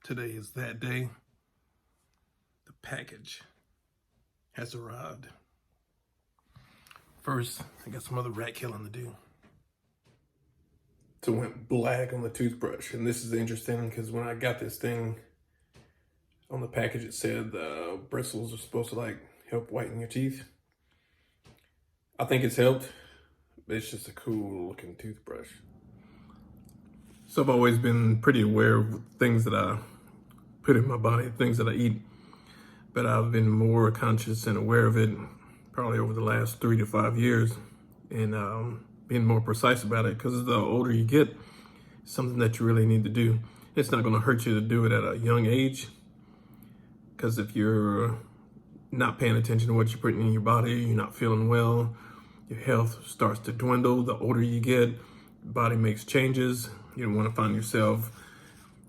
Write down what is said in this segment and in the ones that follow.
Today is that day. The package has arrived. First, I got some other rat killing to do. So it went black on the toothbrush, and this is interesting because when I got this thing on the package, it said the bristles are supposed to like help whiten your teeth. I think it's helped, but it's just a cool looking toothbrush. So I've always been pretty aware of things that I put in my body, things that I eat, but I've been more conscious and aware of it probably over the last 3 to 5 years, and being more precise about it, because the older you get, it's something that you really need to do. It's not going to hurt you to do it at a young age, because if you're not paying attention to what you're putting in your body, you're not feeling well, your health starts to dwindle. The older you get, your body makes changes. You don't want to find yourself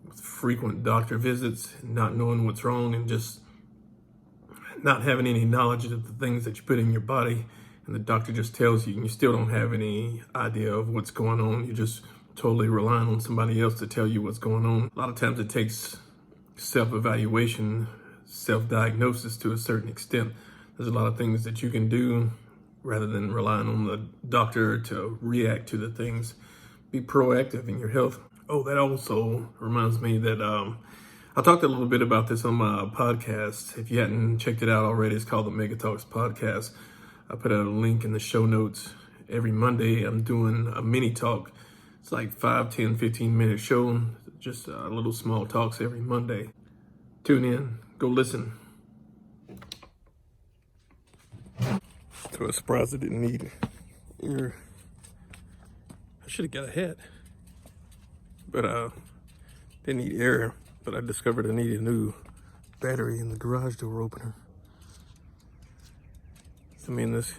with frequent doctor visits, not knowing what's wrong, and just not having any knowledge of the things that you put in your body, and the doctor just tells you and you still don't have any idea of what's going on. You're just totally relying on somebody else to tell you what's going on. A lot of times it takes self-evaluation, self-diagnosis to a certain extent. There's a lot of things that you can do rather than relying on the doctor to react to the things. Be proactive in your health. Oh, that also reminds me that I talked a little bit about this on my podcast. If you hadn't checked it out already, it's called the Mega Talks Podcast. I put a link in the show notes. Every Monday, I'm doing a mini talk. It's like 5, 10, 15-minute show, just little small talks every Monday. Tune in, go listen. So I was surprised I didn't need ear. I should have got a hat, but didn't need air. But I discovered I needed a new battery in the garage door opener. So me and this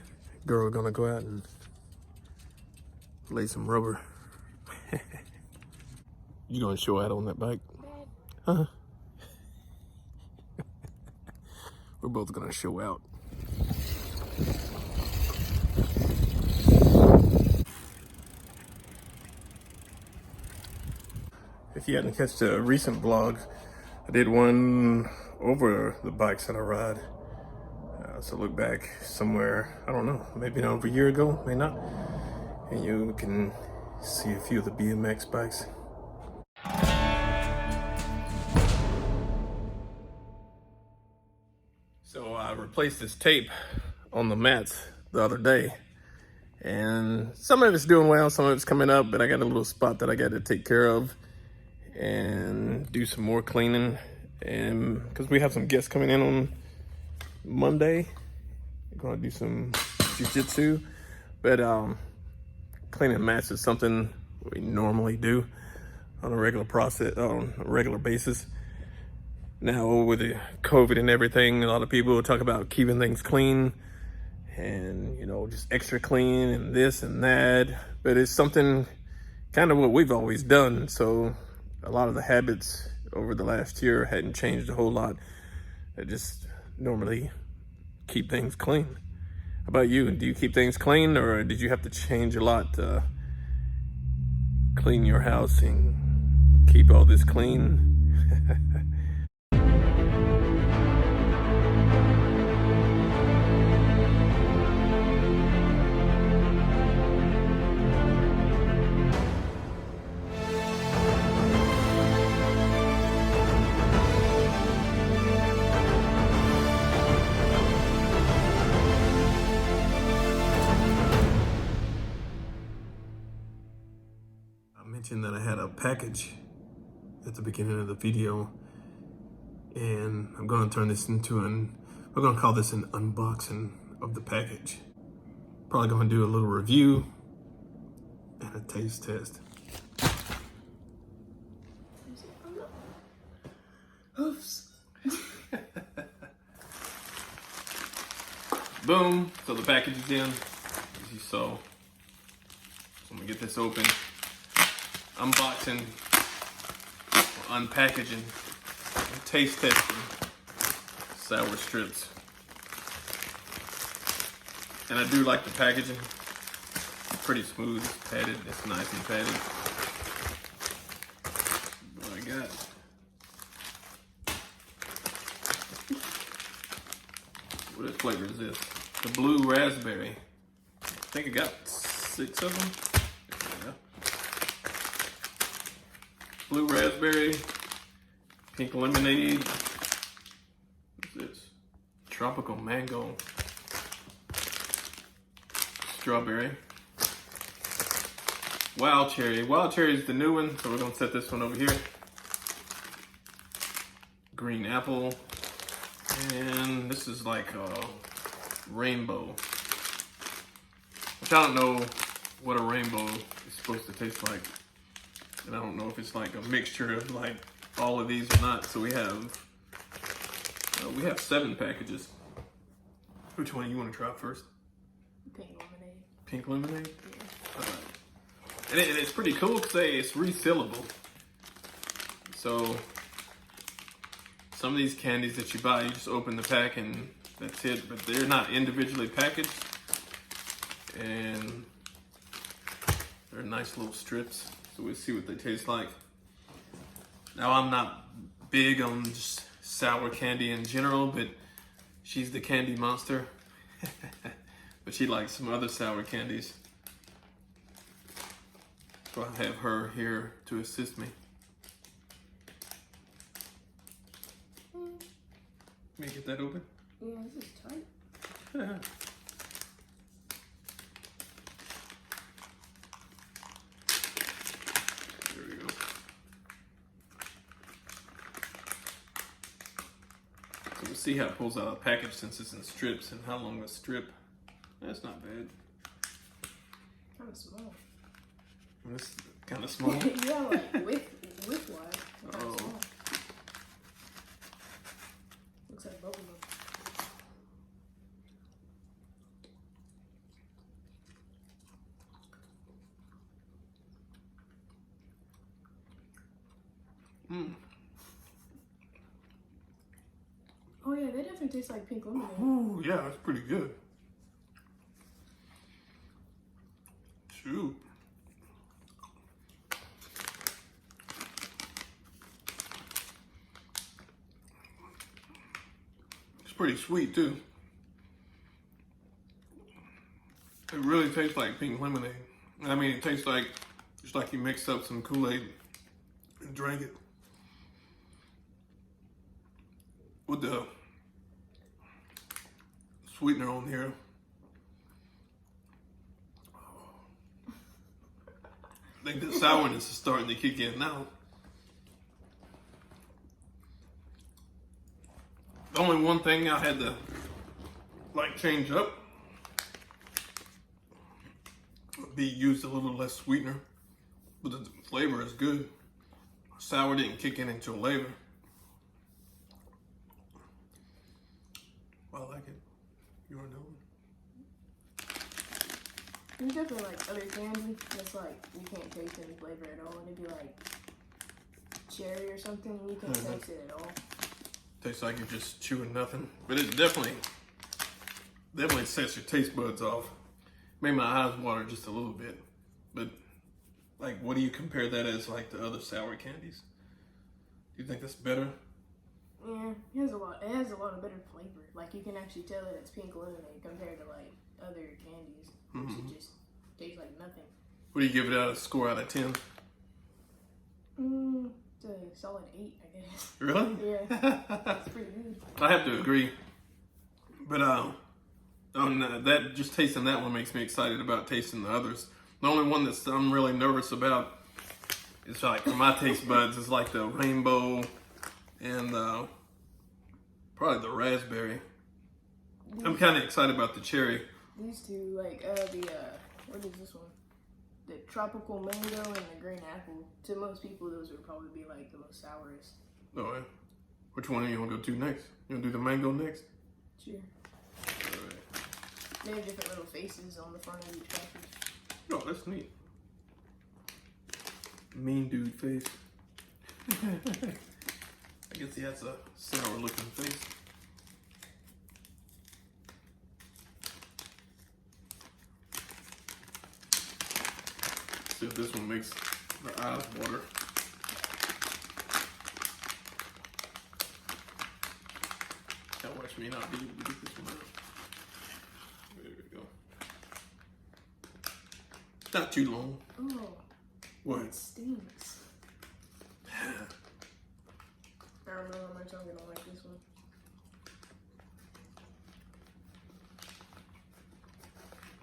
girl are gonna go out and lay some rubber. You gonna show out on that bike? Huh? We're both gonna show out. If you hadn't catch the recent vlogs, I did one over the bikes that I ride. So look back somewhere, I don't know, maybe over a year ago, maybe not. And you can see a few of the BMX bikes. So I replaced this tape on the mats the other day. And some of it's doing well, some of it's coming up, but I got a little spot that I got to take care of and do some more cleaning. And because we have some guests coming in on Monday, we're gonna do some jiu-jitsu, but cleaning mats is something we normally do on a regular basis. Now with the COVID and everything, a lot of people talk about keeping things clean and, you know, just extra clean and this and that, but it's something kind of what we've always done. So a lot of the habits over the last year hadn't changed a whole lot. I just normally keep things clean. How about you? Do you keep things clean, or did you have to change a lot to clean your house and keep all this clean? That I had a package at the beginning of the video, and I'm going to turn this into we're going to call this an unboxing of the package. Probably going to do a little review and a taste test. Oops. Boom. So the package is in, as you saw. So I'm going to get this open. Unboxing, unpackaging, and taste testing sour strips. And I do like the packaging. Pretty smooth, it's padded, it's nice and padded. What I got. flavor is this? The blue raspberry. I think I got 6 of them. Yeah. Blue raspberry, pink lemonade. What's this? Tropical mango. Strawberry. Wild cherry. Wild cherry is the new one, so we're gonna set this one over here. Green apple. And this is like a rainbow. Which I don't know what a rainbow is supposed to taste like. And I don't know if it's like a mixture of like all of these or not. So we have 7 packages. Which one do you want to try first? Pink lemonade. Pink lemonade? Yeah. All right. And it's pretty cool because it's refillable. So some of these candies that you buy, you just open the pack and that's it. But they're not individually packaged. And they're nice little strips. So we'll see what they taste like. Now I'm not big on just sour candy in general, but she's the candy monster. But she likes some other sour candies. So I have her here to assist me. Let me get that open. Yeah, this is tight. There we go. So we'll see how it pulls out of the package since it's in strips and how long the strip. That's not bad. Kind of small. It's kind of small. Yeah, like width-wise. Kind of small. Looks like bubble gum. Oh yeah, they definitely taste like pink lemonade. Ooh, yeah, that's pretty good. Shoot. It's pretty sweet too. It really tastes like pink lemonade. I mean, it tastes like, just like you mixed up some Kool-Aid and drank it. With the sweetener on here. I think the sourness is starting to kick in now. The only one thing I had to like change up would be use a little less sweetener, but the flavor is good. Sour didn't kick in until later. I like it. You want to know? There's definitely like other candy that's like you can't taste any flavor at all, and it'd be like cherry or something, and you can't taste it at all. Tastes like you're just chewing nothing, but it definitely sets your taste buds off. Made my eyes water just a little bit, but like, what do you compare that as like the other sour candies? Do you think that's better? Yeah, it has a lot of better flavor. Like you can actually tell that it's pink lemonade compared to like other candies, which it just tastes like nothing. What do you give it out of score out of 10? It's a solid 8, I guess. Really? Yeah, it's pretty good. I have to agree, but that just tasting that one makes me excited about tasting the others. The only one that I'm really nervous about is like for my taste buds is like the rainbow and probably the raspberry. I'm kind of excited about the cherry. These two, like what is this one? The tropical mango and the green apple. To most people, those would probably be like the most sourest. Oh, yeah. Which one do you want to go to next? You want to do the mango next? Sure. All right. They have different little faces on the front of each package. Oh, that's neat. Mean dude face. I guess he has a sour looking face. See if this one makes the eyes water. Now watch me not be able to get this one out. Not too long. Oh. What? It stinks. I don't know how much I'm gonna like this one.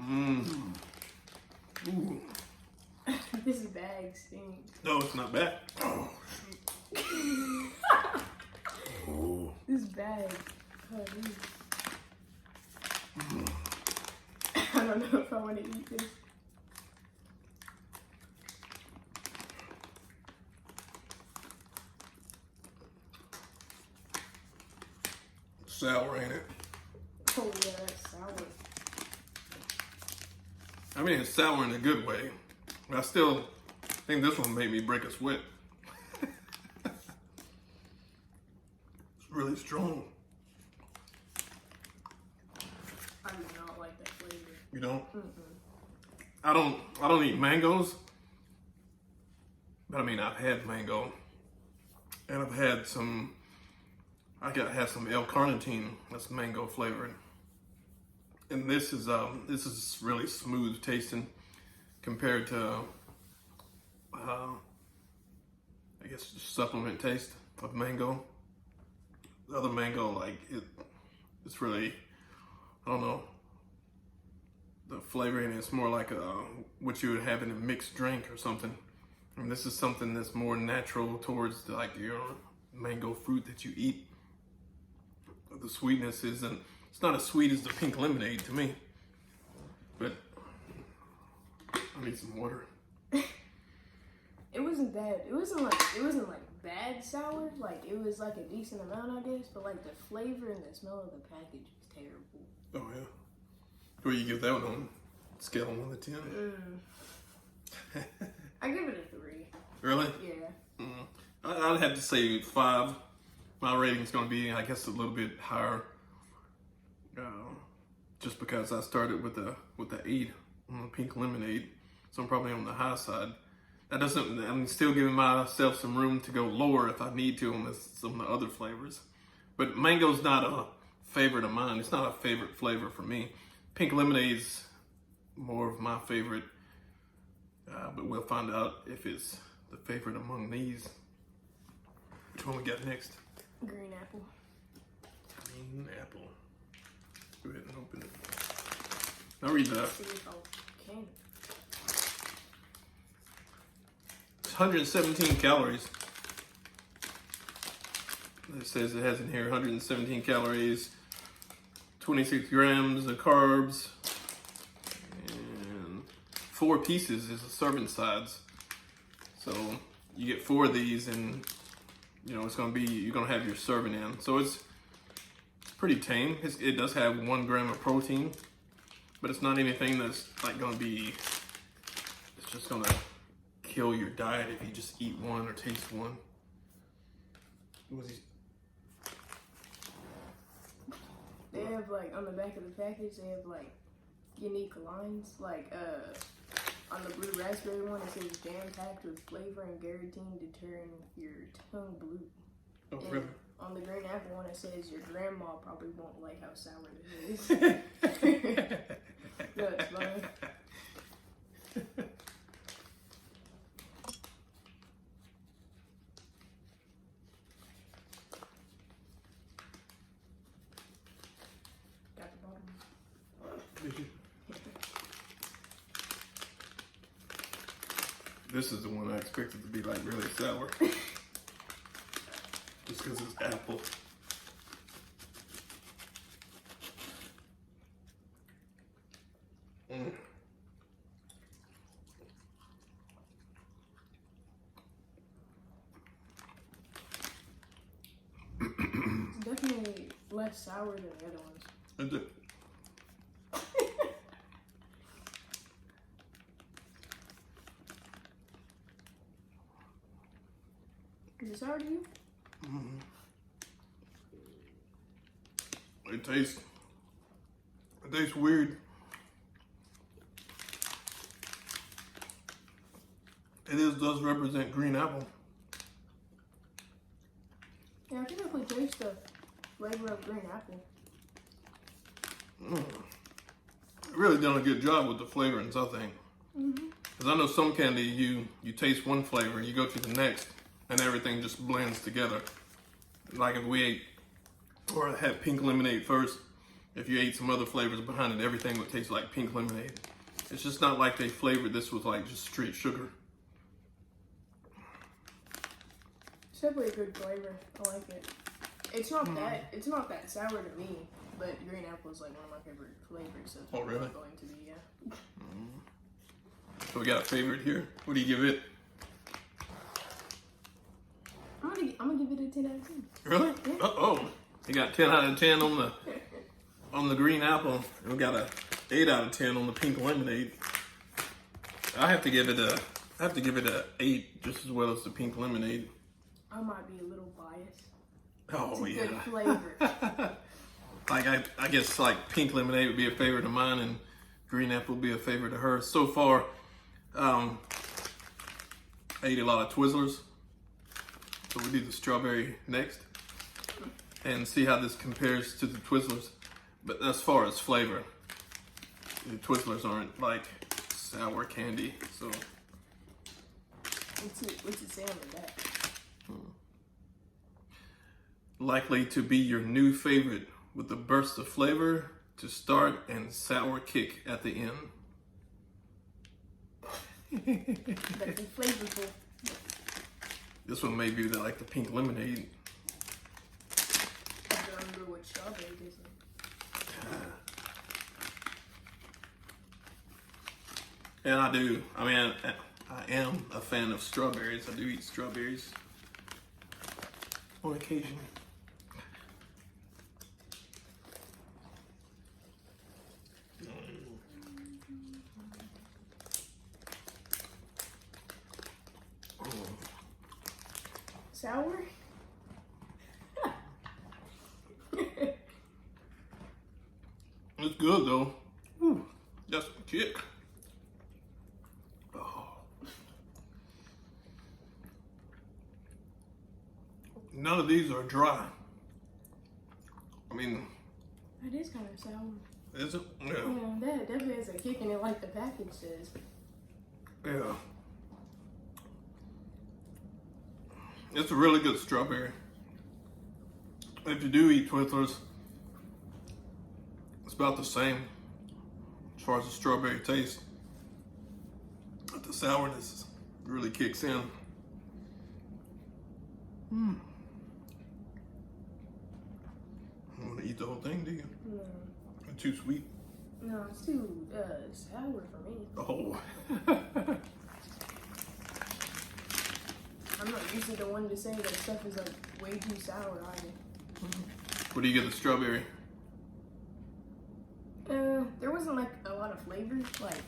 Mmm. Ooh. This bag stinks. No, it's not bad. Oh. Oh. This bag. Oh, I don't know if I want to eat this. Sour, ain't it? Oh yeah, that's sour. I mean, it's sour in a good way. But I still think this one made me break a sweat. It's really strong. I do not like that flavor. You don't? Mm-mm. I don't eat mangoes. But I mean, I've had mango. And I've had some, had some L-carnitine that's mango flavored. And this is really smooth tasting compared to, I guess, the supplement taste of mango. The other mango, like, it's really, I don't know, the flavoring is more like what you would have in a mixed drink or something. And this is something that's more natural towards like your mango fruit that you eat. The sweetness isn't, it's not as sweet as the pink lemonade to me. But I need some water. It wasn't bad. It wasn't like bad sour. Like it was like a decent amount, I guess. But like the flavor and the smell of the package was terrible. Oh yeah. What do you give that one on a scale of 1 to 10? I give it a 3. Really? Yeah. I'd have to say 5. My rating's going to be, I guess, a little bit higher. Just because I started with the 8 on the pink lemonade, so I'm probably on the high side. That doesn't. I'm still giving myself some room to go lower if I need to on some of the other flavors. But mango's not a favorite of mine. It's not a favorite flavor for me. Pink lemonade's more of my favorite, but we'll find out if it's the favorite among these. Which one we got next? Green apple. Green apple. Go ahead and open it. Now read that. See if I can. It's 117 calories. It says it has in here 117 calories, 26 grams of carbs, and 4 pieces is a serving size. So you get 4 of these, and it's gonna be, you're gonna have your serving in. So it's pretty tame. It does have 1 gram of protein, but it's not anything that's like gonna be, it's just gonna kill your diet if you just eat one or taste one. They have like on the back of the package, they have like unique lines. Like on the blue raspberry one, it says jam packed with flavor and guaranteed to turn your tongue blue. Oh, and really? On the green apple one, it says your grandma probably won't like how sour it is. That's funny. Got the bottom. Did you? This is the one I expected to be like really sour. Just because it's apple. It's definitely less sour than the other ones. Is it? Is it sour to you? It tastes weird. It does represent green apple. Yeah, I can definitely taste the flavor of green apple. Really done a good job with the flavorings, I think. Because I know some candy, you taste one flavor, you go to the next, and everything just blends together. Like if we ate, or had pink lemonade first, if you ate some other flavors behind it, everything would taste like pink lemonade. It's just not like they flavored this with like just straight sugar. It's definitely a good flavor. I like it. It's not that sour to me, but green apple is like one of my favorite flavors. So it's really? going to be, yeah. So we got a favorite here. What do you give it? I'm gonna give it a 10 out of 10. Really? Yeah. Uh-oh. You got 10 out of 10 on the green apple. And we got a 8 out of 10 on the pink lemonade. I have to give it a 8 just as well as the pink lemonade. I might be a little biased. Oh, it's a yeah. good flavor. Like I guess like pink lemonade would be a favorite of mine, and green apple would be a favorite of hers. So far, I ate a lot of Twizzlers. So we do the strawberry next and see how this compares to the Twizzlers. But as far as flavor, the Twizzlers aren't like sour candy. So what's it say on the back? Likely to be your new favorite with a burst of flavor to start and sour kick at the end. But it's flavorful. This one may be like the pink lemonade. I don't remember what strawberry this is. And I am a fan of strawberries. I do eat strawberries on occasion. Sour? It's good though. Ooh, that's a kick. Oh. None of these are dry. I mean, It is kind of sour. is it? Yeah. Yeah, that definitely has a kick in it like the package says. Yeah. It's a really good strawberry. If you do eat Twizzlers, it's about the same as far as the strawberry taste. But the sourness really kicks in. You want to eat the whole thing, do you? No. It's too sweet. No, it's too sour for me. Oh. I'm not usually the one to say that stuff is like way too sour either. What do you get the strawberry? There wasn't like a lot of flavors, like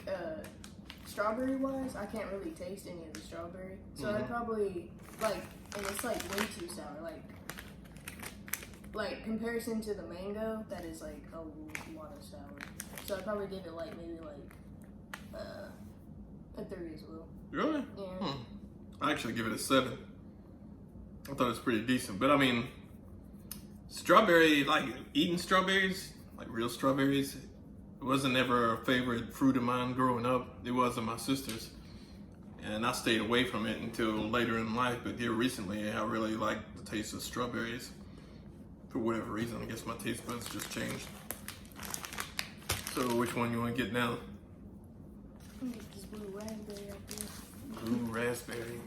strawberry wise. I can't really taste any of the strawberry, so I'd probably like, and it's like way too sour. Like comparison to the mango, that is like a lot of sour. So I'd probably give it like maybe like a 3 as well. Really? Yeah. I actually give it a 7. I thought it was pretty decent, but I mean, strawberry, like eating strawberries, like real strawberries, it wasn't ever a favorite fruit of mine growing up. It wasn't my sister's, and I stayed away from it until later in life. But here recently, I really like the taste of strawberries for whatever reason. I guess my taste buds just changed. So which one you want to get now? Get this blue raspberry out there. Blue raspberry.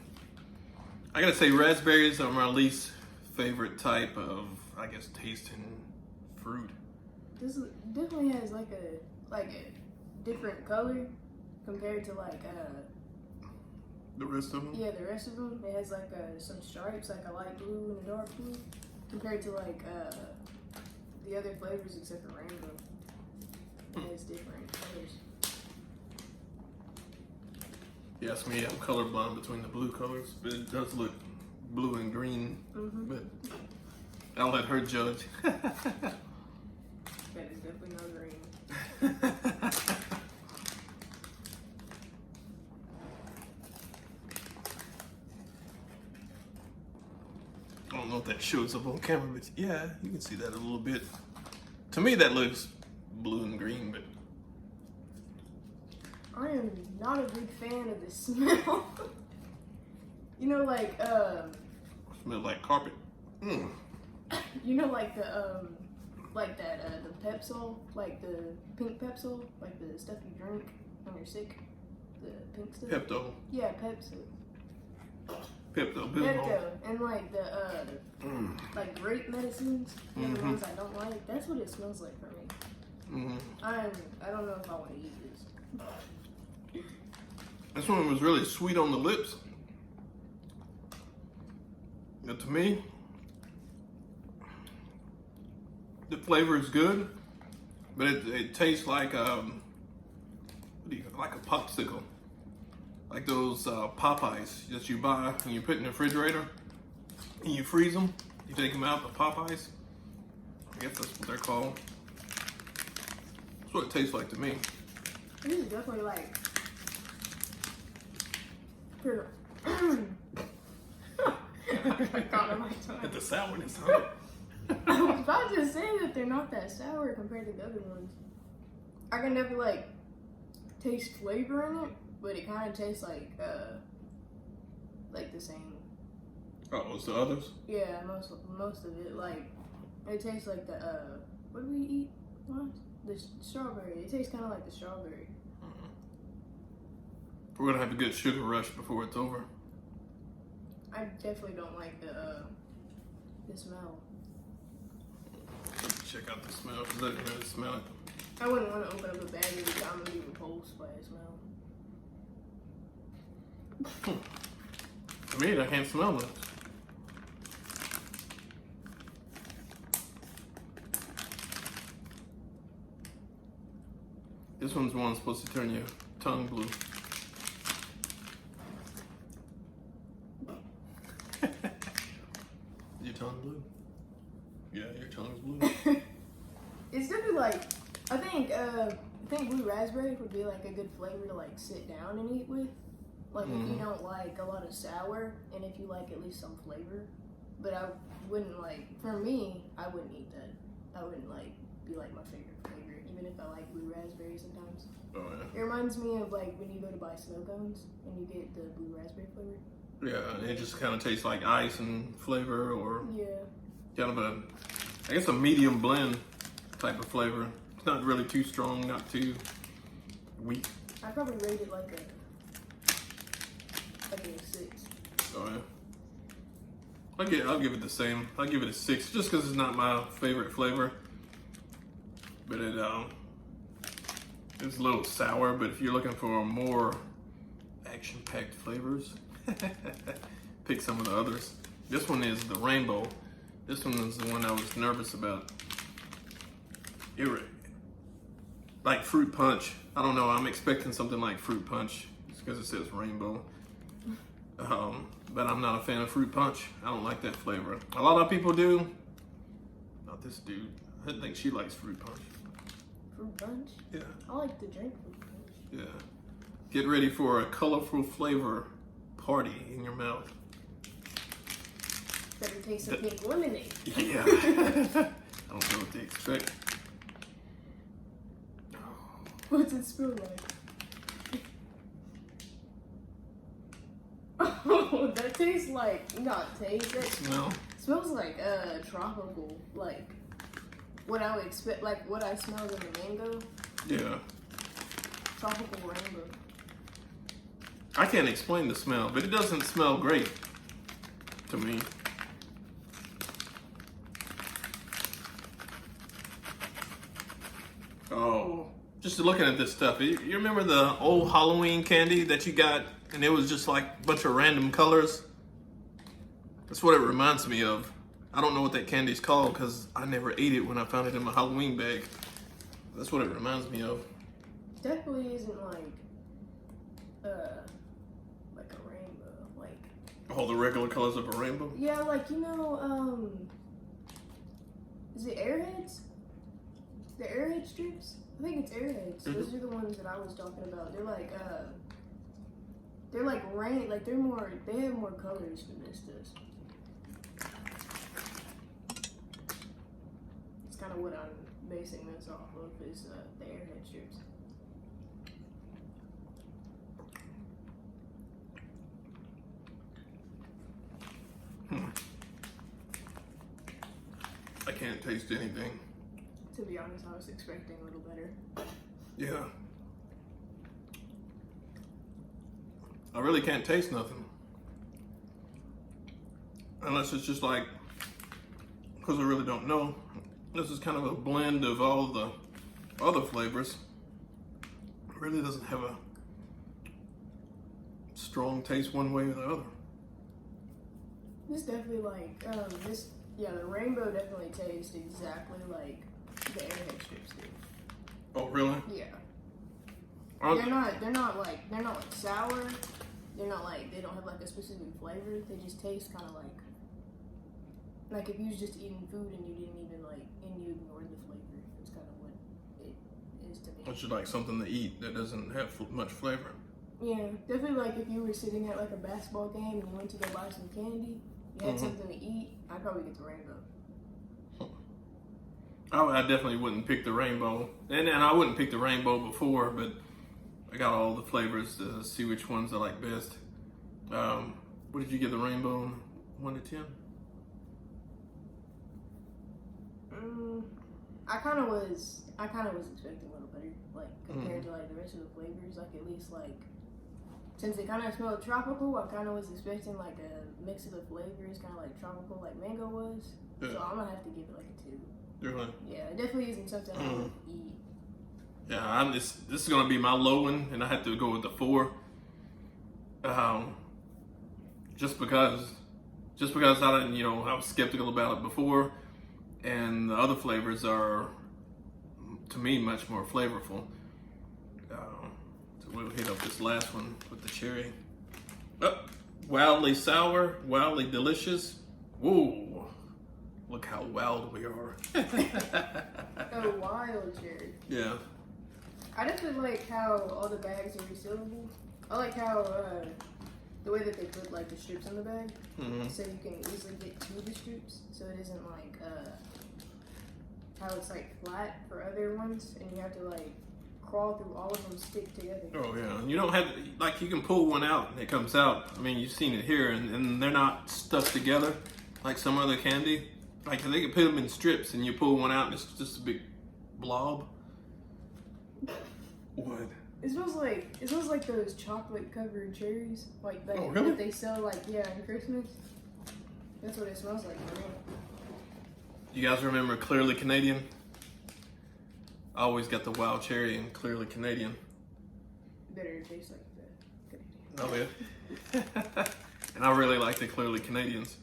I gotta say, raspberries are my least favorite type of, I guess, tasting fruit. This definitely has like a different color compared to like The rest of them? yeah, the rest of them. It has like some stripes, like a light blue and a dark blue, compared to like the other flavors except for rainbow. It has different colors. Yes, me, I'm colorblind between the blue colors, but it does look blue and green. But I'll let her judge. That is definitely not green. I don't know if that shows up on camera, but yeah, you can see that a little bit. To me, that looks blue and green, but I am not a big fan of the smell. You know, like Smell like carpet. you know, like the the Pepsol, like the pink Pepsol, like the stuff you drink when you're sick, the pink stuff. Pepto. Yeah, Pepsi. Pepto. Pepto, and like the like grape medicines, the ones I don't like. That's what it smells like for me. I don't know if I want to eat this. This one was really sweet on the lips. But to me, the flavor is good, but it tastes like like a popsicle, like those Popeyes that you buy and you put in the refrigerator and you freeze them. You take them out, the Popeyes. I guess that's what they're called. That's what it tastes like to me. This is definitely like. I got on my tongue. At the sourness, huh? I was about to say that they're not that sour compared to the other ones. I can never like taste flavor in it, but it kind of tastes like the same. Oh, what's the others? Yeah, most of it like it tastes like the what do we eat? What? The strawberry. It tastes kind of like the strawberry. We're gonna have a good sugar rush before it's over. I definitely don't like the smell. Check out the smell, because I didn't really smell it. I wouldn't want to open up a bag every time and be repulsed by the smell. To me, I can't smell it. This one's one supposed to turn your tongue blue. Your tongue blue? Yeah, your tongue's blue. It's definitely like I think blue raspberry would be like a good flavor to like sit down and eat with. Like if you don't like a lot of sour and if you like at least some flavor. But I wouldn't like for me, I wouldn't eat that. I wouldn't like be like my favorite flavor, even if I like blue raspberry sometimes. Oh yeah. It reminds me of like when you go to buy snow cones and you get the blue raspberry flavor. Yeah, it just kind of tastes like ice and flavor, or Yeah. kind of a, I guess a medium blend type of flavor. It's not really too strong, not too weak. I probably rate it like a 6. Oh yeah. I'll give it the same. I'll give it a 6, just because it's not my favorite flavor. But it's a little sour. But if you're looking for more action-packed flavors, pick some of the others. This one is the rainbow. This one is the one I was nervous about. Like fruit punch. I don't know. I'm expecting something like fruit punch just because it says rainbow. But I'm not a fan of fruit punch. I don't like that flavor. A lot of people do. Not this dude. I think she likes fruit punch. Fruit punch? Yeah. I like to drink fruit punch. Yeah. Get ready for a colorful flavor party in your mouth. Better taste some pink lemonade. Yeah. I don't know what to expect. What's it smell like? Oh, that tastes like, not taste, that Smell? smells like tropical, like what I would expect, like what I smelled in the mango. Yeah. Tropical rainbow. I can't explain the smell, but it doesn't smell great to me. Oh, just looking at this stuff, you remember the old Halloween candy that you got and it was just like a bunch of random colors? That's what it reminds me of. I don't know what that candy's called because I never ate it when I found it in my Halloween bag. That's what it reminds me of. Definitely isn't like a rainbow, like. All the regular colors of a rainbow? Yeah, like, you know, is it Airheads? The Airhead strips? I think it's Airheads. Mm-hmm. Those are the ones that I was talking about. They're like rain, like they have more colors than this does. It's kind of what I'm basing this off of is the Airhead strips. can't taste anything. To be honest, I was expecting a little better. Yeah. I really can't taste nothing. Unless it's just like, because I really don't know. This is kind of a blend of all the other flavors. It really doesn't have a strong taste one way or the other. This definitely like, the rainbow definitely tastes exactly like the Airhead strips do. Oh, really? Yeah. Okay. They're not like sour. They're not like, they don't have like a specific flavor. They just taste kind of like if you was just eating food and you didn't even like, and you ignored the flavor. It's kind of what it is to me. It's just like something to eat that doesn't have much flavor. Yeah, definitely like if you were sitting at like a basketball game and you went to go buy some candy, you had something to eat, I'd probably get the rainbow. I definitely wouldn't pick the rainbow. And I wouldn't pick the rainbow before, but I got all the flavors to see which ones I like best. What did you give the rainbow? 1 to 10? I kind of was expecting a little better, like compared to like the rest of the flavors. Like at least like since it kind of smelled tropical, I kind of was expecting like a mix of the flavors, kind of like tropical, like mango was. Yeah. So I'm gonna have to give it like a 2. Really? Yeah, it definitely isn't something I would eat. Yeah, this is gonna be my low one, and I have to go with the 4. Just because I didn't, I was skeptical about it before, and the other flavors are, to me, much more flavorful. So we'll hit up this last one with the cherry. Oh, wildly sour, wildly delicious. Whoa, look how wild we are. Oh, wild cherry. Yeah. I definitely like how all the bags are resealable. I like how the way that they put like the strips in the bag, so you can easily get to the strips. So it isn't like how it's like flat for other ones, and you have to like crawl through all of them stick together. Oh yeah, and you don't have to, like, you can pull one out and it comes out. I mean, you've seen it here, and they're not stuck together like some other candy. Like they can put them in strips, and you pull one out and it's just a big blob. What? It smells like those chocolate covered cherries, like that, Oh, really? that they sell like in Christmas. That's what it smells like for me. You guys remember Clearly Canadian? I always got the wild cherry and Clearly Canadian. Better taste like the Oh yeah. And I really like the Clearly Canadians.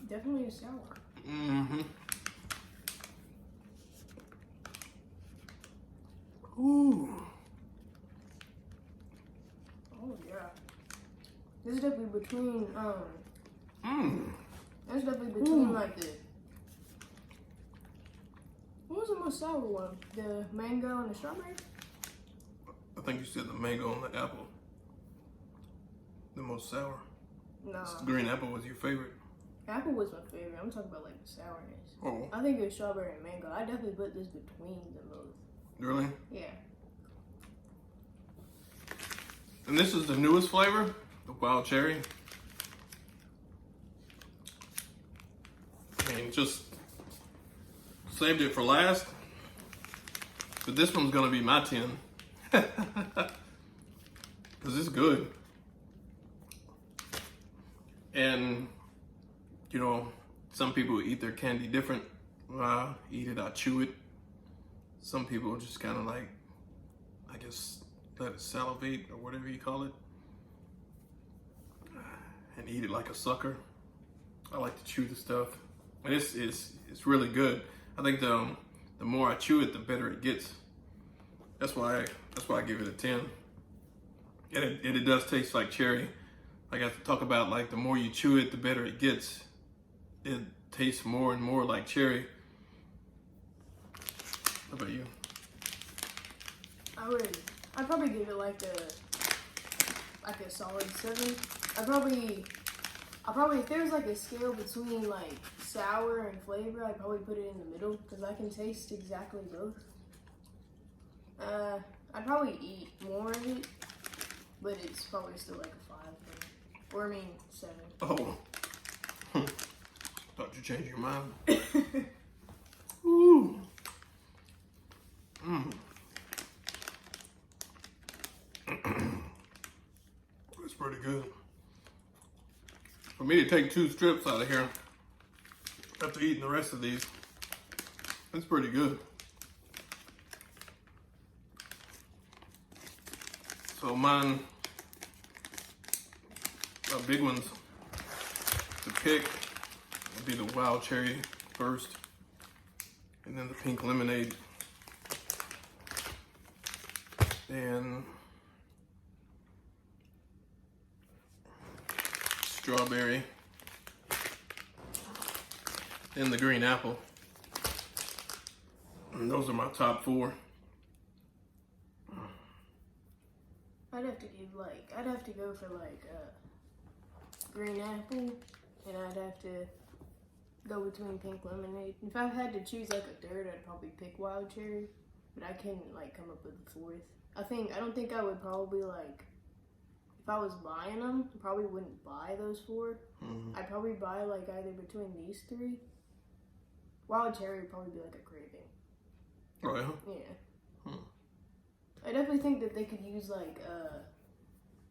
Definitely a sour. Mm-hmm. Ooh. Oh yeah. This is definitely between That's definitely between like the. What was the most sour one? The mango and the strawberry? I think you said the mango and the apple. The most sour. No. The green apple was your favorite. Apple was my favorite. I'm talking about like the sourness. Oh. I think it was strawberry and mango. I definitely put this between them both. Really? Yeah. And this is the newest flavor, the wild cherry. I mean, just saved it for last. But this one's gonna be my 10. Because it's good. And, some people eat their candy different. I eat it, I chew it. Some people just kind of like, I guess, let it salivate or whatever you call it. And eat it like a sucker. I like to chew the stuff. And it's really good. I think the more I chew it, the better it gets. That's why I give it a 10. And it does taste like cherry. Like I talk about, like the more you chew it, the better it gets. It tastes more and more like cherry. How about you? I'd probably give it like a like a solid 7. I probably if there was like a scale between like sour and flavor, I'd probably put it in the middle because I can taste exactly both. I'd probably eat more of it, but it's probably still like a 5 for me. Or I mean 7. Oh. Thought you changed your mind. Ooh. That's pretty good. For me to take 2 strips out of here after eating the rest of these, that's pretty good. So mine, the big ones to pick would be the wild cherry first, and then the pink lemonade, and strawberry, and the green apple. And those are my top 4. I'd have to go for like green apple, and I'd have to go between pink lemonade. If I had to choose like a third, I'd probably pick wild cherry, but I couldn't like come up with a 4th. I don't think I would probably like, if I was buying them, I probably wouldn't buy those 4. I'd probably buy like either between these 3. Wild cherry would probably be like a craving. Oh yeah? Yeah. I definitely think that they could use like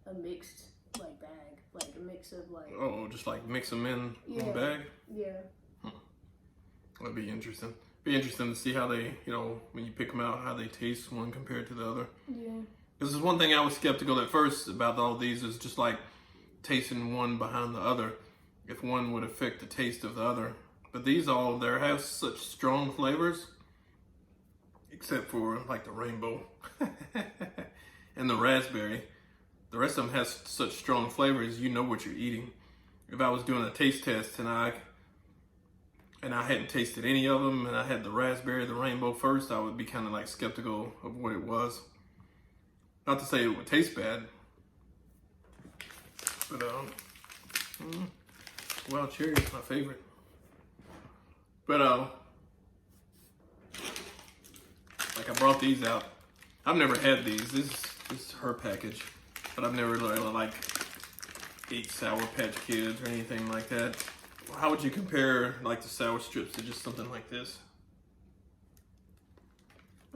a mixed like bag, like a mix of like. Oh, just like mix them in a bag? Yeah. That'd be interesting. Be interesting to see how they, when you pick them out, how they taste one compared to the other. Yeah. This is one thing I was skeptical at first about all these, is just like tasting one behind the other, if one would affect the taste of the other. But these there have such strong flavors, except for like the rainbow and the raspberry. The rest of them has such strong flavors, you know what you're eating. If I was doing a taste test and I hadn't tasted any of them, and I had the raspberry, the rainbow first, I would be kind of like skeptical of what it was. Not to say it would taste bad, but wild cherry is my favorite. But like I brought these out. I've never had these. This is her package, but I've never really like ate Sour Patch Kids or anything like that. How would you compare like the sour strips to just something like this?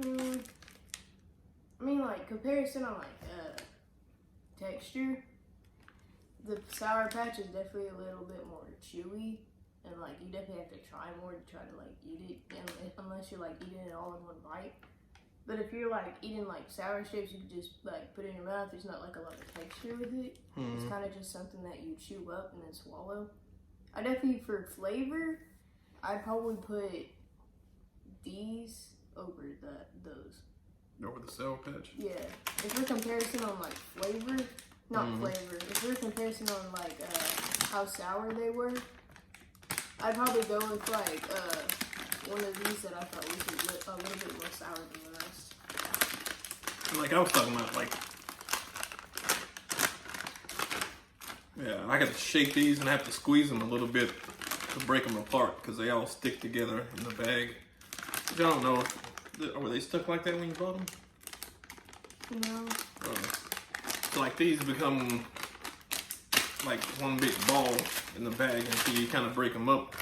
I mean, like comparison on like texture, the Sour Patch is definitely a little bit more chewy, and like you definitely have to try more to try to like eat it, and unless you're like eating it all in one bite. But if you're like eating like sour strips, you can just like put it in your mouth. There's not like a lot of texture with it. It's kind of just something that you chew up and then swallow. I definitely, for flavor, I'd probably put these over those. Over the Sour Patch? Yeah. If we're comparison on like flavor, not flavor. If we're comparison on like how sour they were, I'd probably go with like one of these that I thought was a little bit more sour than the rest. Like I was talking about, like, yeah, I got to shake these and I have to squeeze them a little bit to break them apart because they all stick together in the bag. Which I don't know, were they stuck like that when you bought them? No. So like these become like one big ball in the bag until you kind of break them up.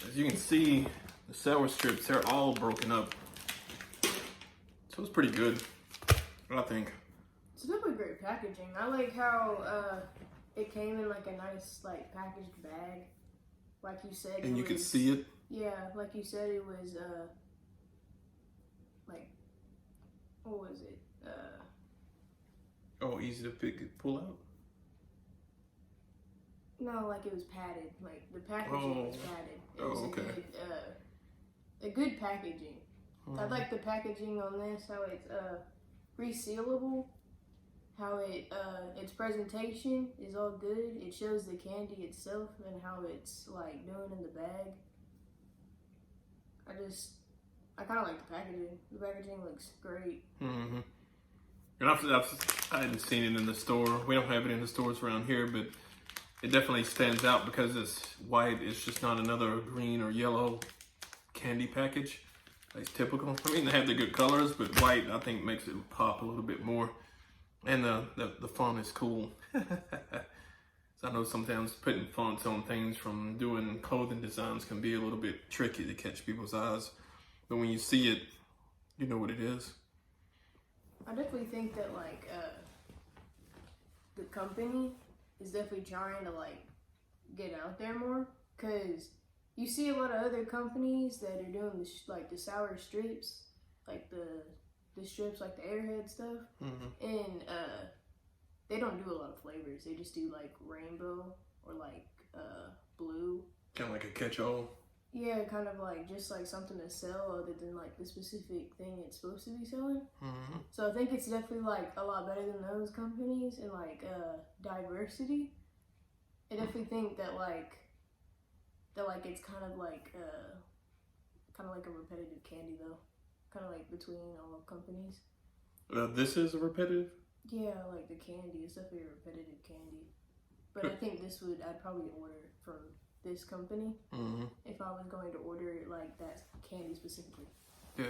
As you can see, the sour strips, they're all broken up. So it's pretty good, I think. It's definitely great packaging. I like how it came in like a nice like packaged bag. Like you said, and you could see it? Yeah, like you said, it was like, what was it? Oh, easy to pull out? No, like it was padded. Like the packaging was padded. It was okay. A good packaging. I like the packaging on this, how it's resealable, how its presentation is all good. It shows the candy itself and how it's like doing in the bag. I kind of like the packaging. The packaging looks great. And I hadn't seen it in the store. We don't have it in the stores around here, but it definitely stands out because it's white. It's just not another green or yellow candy package. It's typical. I mean, they have the good colors, but white, I think, makes it pop a little bit more. And the font is cool. So I know sometimes putting fonts on things from doing clothing designs can be a little bit tricky to catch people's eyes. But when you see it, you know what it is. I definitely think that like the company is definitely trying to like get out there more, because you see a lot of other companies that are doing the sour strips, like the strips like the Airhead stuff, and they don't do a lot of flavors. They just do like rainbow or like blue. Kind of like a catch-all. Yeah, kind of like just like something to sell other than like the specific thing it's supposed to be selling. So I think it's definitely like a lot better than those companies and like diversity. I definitely think that like it's kind of like a repetitive candy though, kind of like between all companies. This is a repetitive. Yeah, like the candy is definitely a repetitive candy, but I think I'd probably order from this company if I was going to order like that candy specifically. Yeah.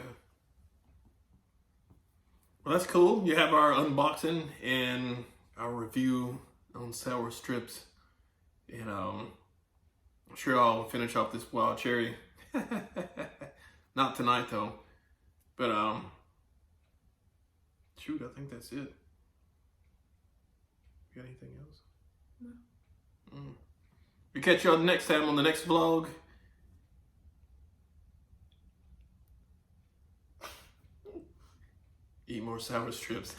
Well, that's cool. You have our unboxing and our review on sour strips, and I'm sure I'll finish off this wild cherry. Not tonight though, but shoot, I think that's it. You got anything else? No. We catch y'all next time on the next vlog. Eat more sour strips.